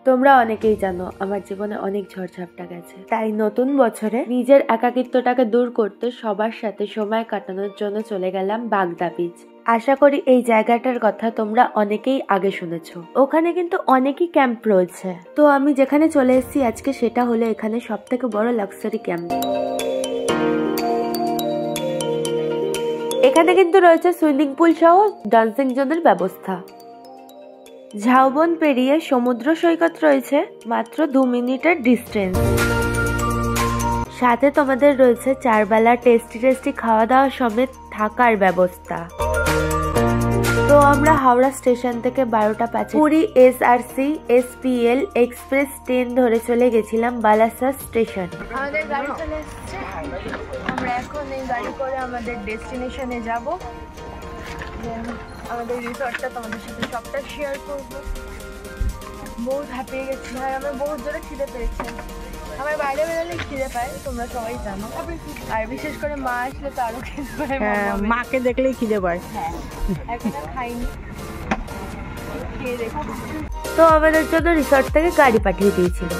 তোমরা অনেকেই জানো আমার জীবনে অনেক ঝড়ঝাপটা গেছে, তাই নতুন বছরে নিজের একাকিত্বটাকে দূর করতে সবার সাথে সময় কাটানোর জন্য চলে গেলাম বাগদা বিচ। আশা করি এই জায়গাটার কথা তোমরা অনেকেই আগে শুনেছো। ওখানে কিন্তু অনেকই ক্যাম্প রয়েছে। তো আমি যেখানে চলে এসেছি আজকে সেটা হলো এখানে সব থেকে বড় লাক্সারি ক্যাম্প। এখানে কিন্তু রয়েছে সুইমিং পুল সহ ডান্সিং জোনের ব্যবস্থা। ঝাউবন পেরিয়ে সমুদ্র সৈকত রয়েছে মাত্র 2 মিনিটের ডিস্টেন্স। সাথে তোমাদের রয়েছে 4 বেলা টেস্টি খাওয়া দাওয়া সমেত থাকার ব্যবস্থা। তো আমরা হাওড়া স্টেশন থেকে 12টা 5 Puri SRC SPL express train ধরে চলে গেছিলাম বালাসার স্টেশন। আমাদের গাড়ি চলে এসেছে, আমরা এখন এই গাড়ি করে আমাদের ডেস্টিনেশনে যাব। আমাদের রিসর্টটা তোমাদের সাথে সবটা শেয়ার করবো। বহুত হ্যাপি গেছি, আর আমার বহুত জোরে খিদে পেয়েছে। আমার বাইরে বেরোলে খিদে পায়, তোমরা সবাই জানো। আর বিশেষ করে মা আসলে তো আরো খিদে পায়, মাকে দেখলেই খিদে পায়। হ্যাঁ, এখনো খাইনি, খেয়ে দেখো। তো আমাদের জন্য রিসর্ট থেকে গাড়ি পাঠিয়ে দিয়েছিল।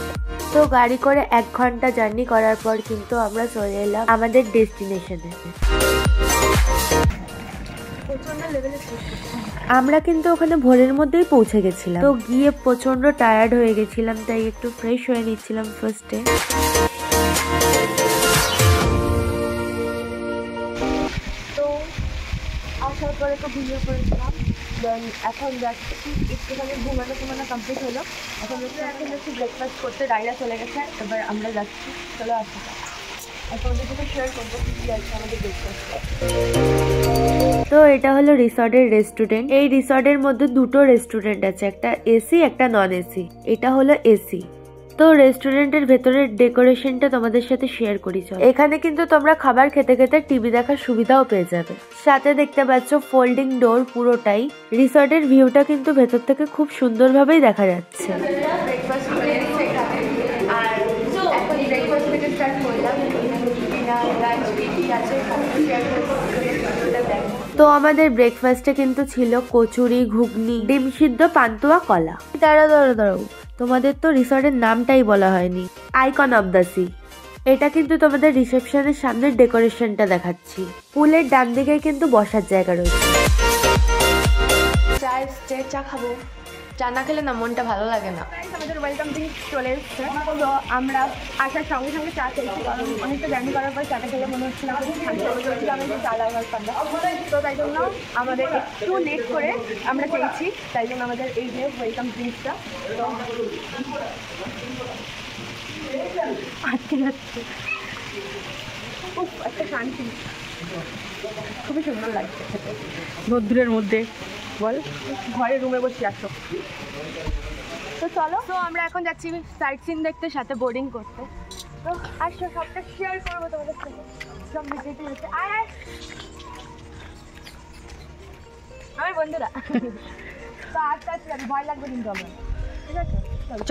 তো গাড়ি করে 1 ঘন্টা জার্নি করার পর কিন্তু আমরা চলে এলাম আমাদের ডেস্টিনেশনে। আমরা কিন্তু ওখানে ভোরের মধ্যেই পৌঁছে গেছিলাম। তো গিয়ে প্রচন্ড টায়ার্ড হয়ে গেছিলাম, তাই একটু ফ্রেশ হয়ে নিচ্ছিলাম ফার্স্টে। তো আসার পরে তো ঘুমিয়ে পড়েছিলাম। দেন এখন যাচ্ছি একটুখানি ঘুমানো কমপ্লিট হলো। এখন যাচ্ছি ব্রেকফাস্ট করতে। ডাইরা চলে গেছে, এবার আমরা যাচ্ছি। চলো আসি, এখন সাথে শেয়ার করবো কি আছে আমাদের ব্রেকফাস্ট। তো এটা হলো রিসর্টের রেস্টুরেন্ট। এই রিসর্টের মধ্যে 2টো রেস্টুরেন্ট আছে, একটা এসি একটা নন এসি। এটা হলো এসি। তো রেস্টুরেন্টের ভেতরের ডেকোরেশনটা তোমাদের সাথে শেয়ার করি চলো। এখানে কিন্তু তোমরা খাবার খেতে খেতে টিভি দেখার সুবিধাও পেয়ে যাবে। সাথে দেখতে পাচ্ছ ফোল্ডিং ডোর পুরোটাই। রিসর্টের ভিউটা কিন্তু ভেতর থেকে খুব সুন্দরভাবেই দেখা যাচ্ছে। তো আমাদের ব্রেকফাস্টে কিন্তু ছিল কচুরি, ঘুগনি, ডিম সিদ্ধ, পান্তুয়া, কলা। দাঁড়াও, তোমাদের তো রিসর্টের নামটাই বলা হয়নি। Icon of the sea. এটা কিন্তু তোমাদের রিসেপশনের সামনের ডেকোরেশনটা দেখাচ্ছি। পুলের ডান দিকে কিন্তু বসার জায়গা রয়েছে। চা খাবো। চা না খেলে না মনটা ভালো লাগে না। আমাদের ওয়েলকাম ড্রিঙ্ক চলে এসছে। তো আমরা আসার সঙ্গে সঙ্গে চা খেয়েছি, কারণ অনেকটা জার্নি করার পর চাটা খেলে মনে হচ্ছিল আমি চা লাগার পারলাম। তো তাই জন্য আমাদের একটু লেট করে আমরা চেয়েছি, তাই জন্য আমাদের এই যে ওয়েলকাম ড্রিঙ্কসটা। তো আটকে যাচ্ছে, খুব একটা শান্তি, খুবই সুন্দর লাগছে খেতে রোদ্দুরের মধ্যে। বল, ঘরে রুমে বসে আসো। তো চলো, তো আমরা এখন যাচ্ছি সাইট সিন দেখতে, সাথে বোর্ডিং করতে। তো আসো, সবটা শেয়ার করবো তোমাদের সাথে। সব ভিডিওটি হচ্ছে আমার বন্ধুরা। তো আস্তে আস্তে যাবি, ভয় লাগবে কিন্তু আমার, ঠিক আছে? চ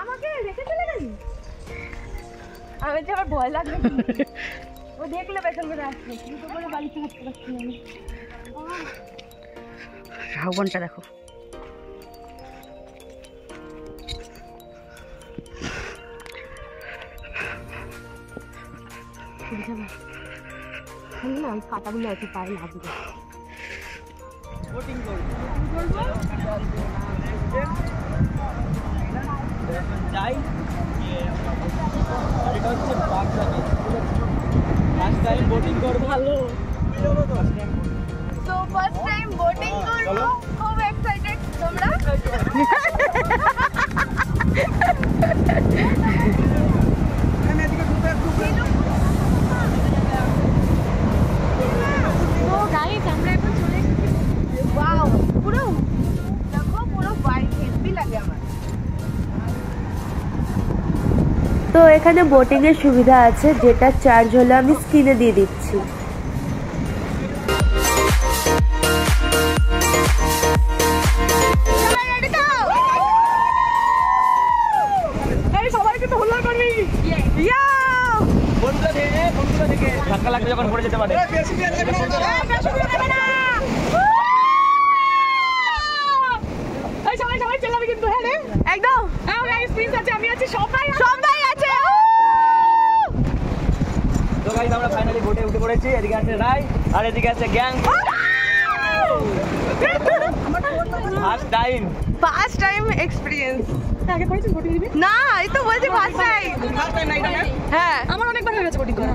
আমাকে রেখে চলে গেলি, আমি যে আমার ভয় লাগবে। ও দেখলে পেছন করে আসছে, কিন্তু করে বাড়িতে হাঁটতে পারছি আমি। ঝাউবনটা দেখো। না, ওই কাঁটাগুলো একটু পায়ে লাগবে। ভালো। তো ফার্স্ট টাইম বোটিং করবো, খুব এক্সাইটেড। তোমরা? তো গাইস, আমরা এখন চলে এসেছি। ওয়াও, পুরো দেখো, পুরো বাইক হেভি লাগে আমার। তো এখানে বোটিং এর সুবিধা আছে, যেটা চার্জ হলো আমি স্ক্রিনে দিয়ে দিচ্ছি। ধাক্কা লাগলে যখন পড়ে যেতে পারে। সবাই চলে হবে কিন্তু। হ্যাঁ রে একদম। গাইস প্রিন্স আছে, আমি আছি, সবাই আছে। তো গাইস আমরা ফাইনালি বোটে উঠে পড়েছি। এদিকে আছে রাই আর এদিকে আছে গ্যাং। First time experience. আগে করেছিস বোটিং দিবি? না, এই তো বলছি ফার্স্ট টাইম। হ্যাঁ আমার অনেকবার হয়ে গেছে বোটিং করা।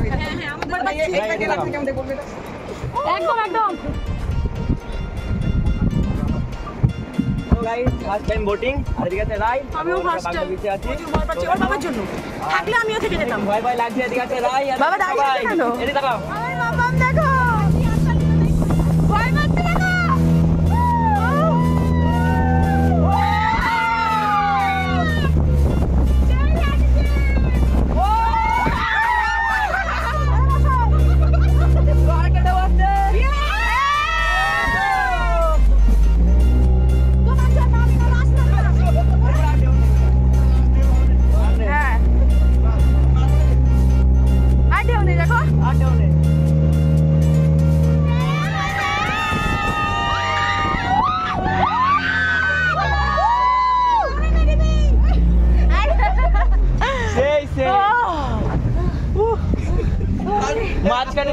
হ্যাঁ আমার একদম। তো গাইস ফার্স্ট টাইম বোটিং। আর এদিকে আছে রাই, আমিও ফার্স্ট টাইম নিচে আছি। ভয় পাচ্ছি ওর বাবার জন্য, থাকলে আমিও থেকে যেতাম। ভয় লাগছে। এদিকে আছে রাই আর বাবা দাঁড়িয়ে আছে কেন? এদিকে তাকাও। আমার বাবাম দেখো ভয় পাচ্ছে দেখো। মাঝখানে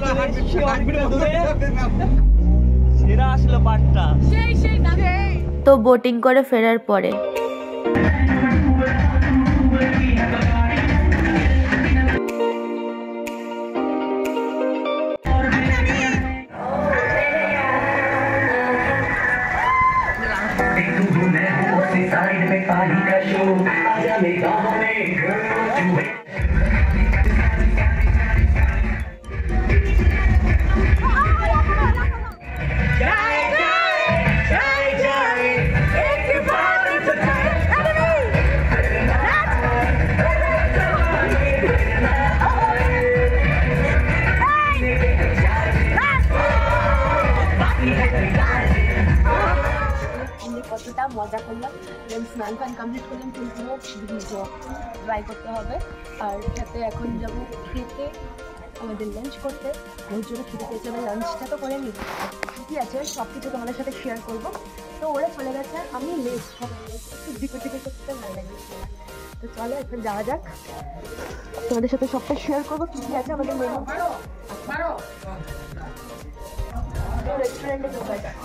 সেরা আসলো পাটটা। তো বোটিং করে ফেরার পরে কতটা মজা করলাম। স্নান ফান কমপ্লিট করলাম, কিন্তু ভিডিও ট্রাই করতে হবে। আর সাথে এখন যাবো খেতে, আমাদের লাঞ্চ করতে। ওর জন্য খেতে পেয়েছে, আমরা লাঞ্চটা তো করে নিই, ঠিকই আছে, সব কিছু তোমাদের সাথে শেয়ার করবো। তো ওরা চলে গেছে, আমি লেট, সবাই একটু দিকে করতে ভালো লাগে। তো চলো এখন যাওয়া যাক, তোমাদের সাথে সবটা শেয়ার করবো কী কী আছে আমাদের মেনু। রেস্টুরেন্টে ঢোকা যাক।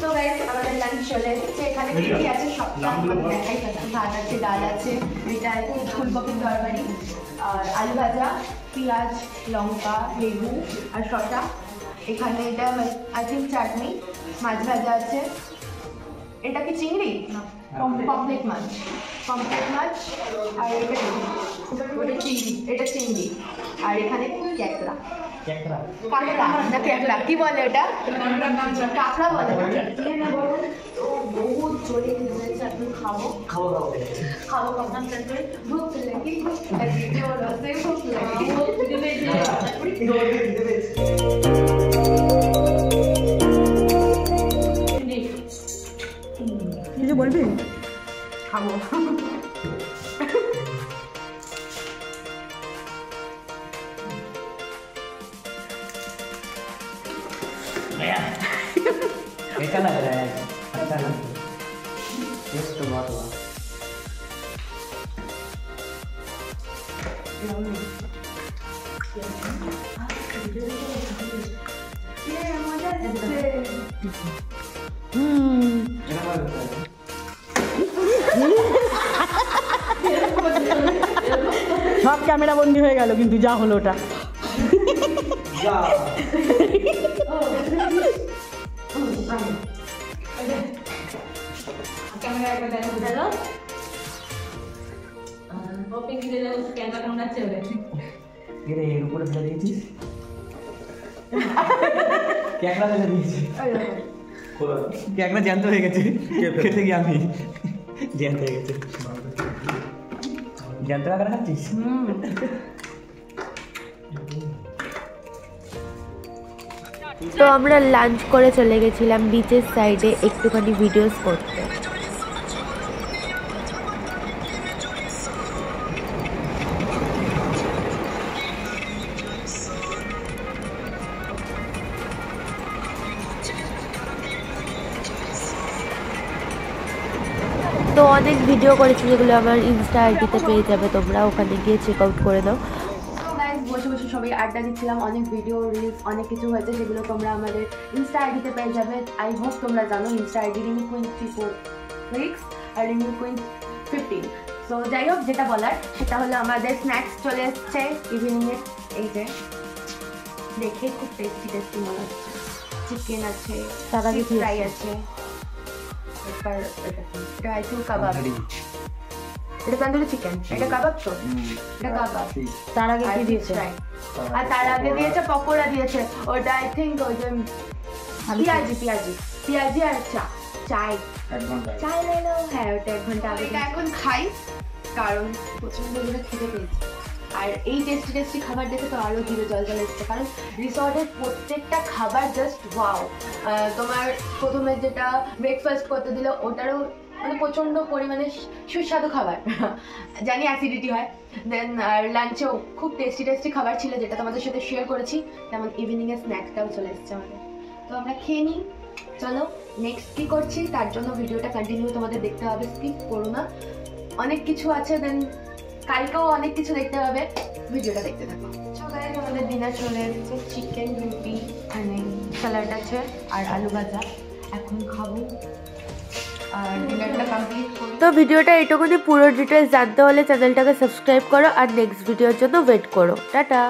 তো গাইস আমাদের লাঞ্চ চলে এসেছে, এখানে কি কি আছে সবটা দেখাই যাচ্ছে। ভাত আছে, ডাল আছে, এটা ফুলকপির তরকারি, আর আলু ভাজা, পেঁয়াজ, লঙ্কা, লেবু আর শসা। এখানে এটা আই থিঙ্ক চাটনি, মাছ ভাজা আছে। এটা কি চিংড়ি? পমফ্রেট মাছ। আর এটা চিংড়ি। আর এখানে ক্যাকড়া, কাঁকড়া না ক্যাকড়া কি বলে ওটা? কাঁকড়া বলে। বহুত জোরে এখন খাবো কখন ভুক লাগে ভুক কিছু বলবি? খাবো। कैसा लग रहा है? अच्छा ना? टेस्ट तो बहुत हुआ। সব ক্যামেরা বন্দি হয়ে গেল, কিন্তু যা হলো ওটা। এর উপরে ফেলে দিয়েছিস, ক্যাকড়া ফেলে দিয়েছি, ক্যাকড়া জ্যান্ত হয়ে গেছে, খেতে গিয়ে আমি জ্যান্ত হয়ে গেছে। জ্যান্ত কাঁকড়া খাচ্ছিস? তো আমরা লাঞ্চ করে চলে গেছিলাম বিচের সাইডে একটুখানি ভিডিওস করতে। তো অনেক ভিডিও করেছি যেগুলো আমার ইনস্টা আইডিতে পেয়ে যাবে, তোমরা ওখানে গিয়ে চেক আউট করে নাও। বসে বসে সবাই আড্ডা দিচ্ছিলাম, অনেক ভিডিও রিলস অনেক কিছু হয়েছে যেগুলো তোমরা আমাদের ইনস্টা আইডিতে পেয়ে যাবে। আই হোপ তোমরা জানো ইনস্টা আইডি রিমি কুইন 34 আর রিমি কুইন 15। সো যাই হোক, যেটা বলার সেটা হলো আমাদের স্ন্যাক্স চলে এসছে ইভিনিংয়ে। এই যে দেখে খুব টেস্টি টেস্টি মনে হচ্ছে। চিকেন আছে, ফ্রাই আছে, এরপর এটা আই থিঙ্ক কাবাব, এটা তন্দুরি চিকেন, এটা কাবাব তো, এটা কাবাব। তার আগে কি দিয়েছে? আর তার আগে দিয়েছে পকোড়া দিয়েছে, ওটা আই থিঙ্ক ওই যে পেঁয়াজি আর চাই নেলো। হ্যাঁ ওটা 1 ঘন্টা আগে। এটা এখন খাই কারণ প্রচন্ড জোরে খিদে পেয়েছি, আর এই টেস্টি টেস্টি খাবার দেখে তো আরও জিভে জল জল এসছে, কারণ রিসর্টের প্রত্যেকটা খাবার জাস্ট ওয়াও। তোমার প্রথমে যেটা ব্রেকফাস্ট করতে দিল ওটারও মানে প্রচণ্ড পরিমাণে সুস্বাদু খাবার, জানি অ্যাসিডিটি হয়। দেন আর লাঞ্চেও খুব টেস্টি টেস্টি খাবার ছিল যেটা তোমাদের সাথে শেয়ার করেছি। তেমন ইভিনিংয়ে স্ন্যাক্সটাও চলে এসছে আমাদের, তো আমরা খেয়ে নিই। চলো নেক্সট কী করছি তার জন্য ভিডিওটা কন্টিনিউ তোমাদের দেখতে হবে, স্কিপ করো না, অনেক কিছু আছে। দেন কালকেও অনেক কিছু দেখতে হবে, ভিডিওটা দেখতে থাকো। সকালে আমাদের ডিনার চলে এসেছে, চিকেন রুটি, মানে স্যালাড আছে আর আলু ভাজা, এখন খাবো আর ডিনারটা কমপ্লিট করি। তো ভিডিওটা এটুকুনি, পুরো ডিটেলস জানতে হলে চ্যানেলটাকে সাবস্ক্রাইব করো আর নেক্সট ভিডিওর জন্য ওয়েট করো। টাটা।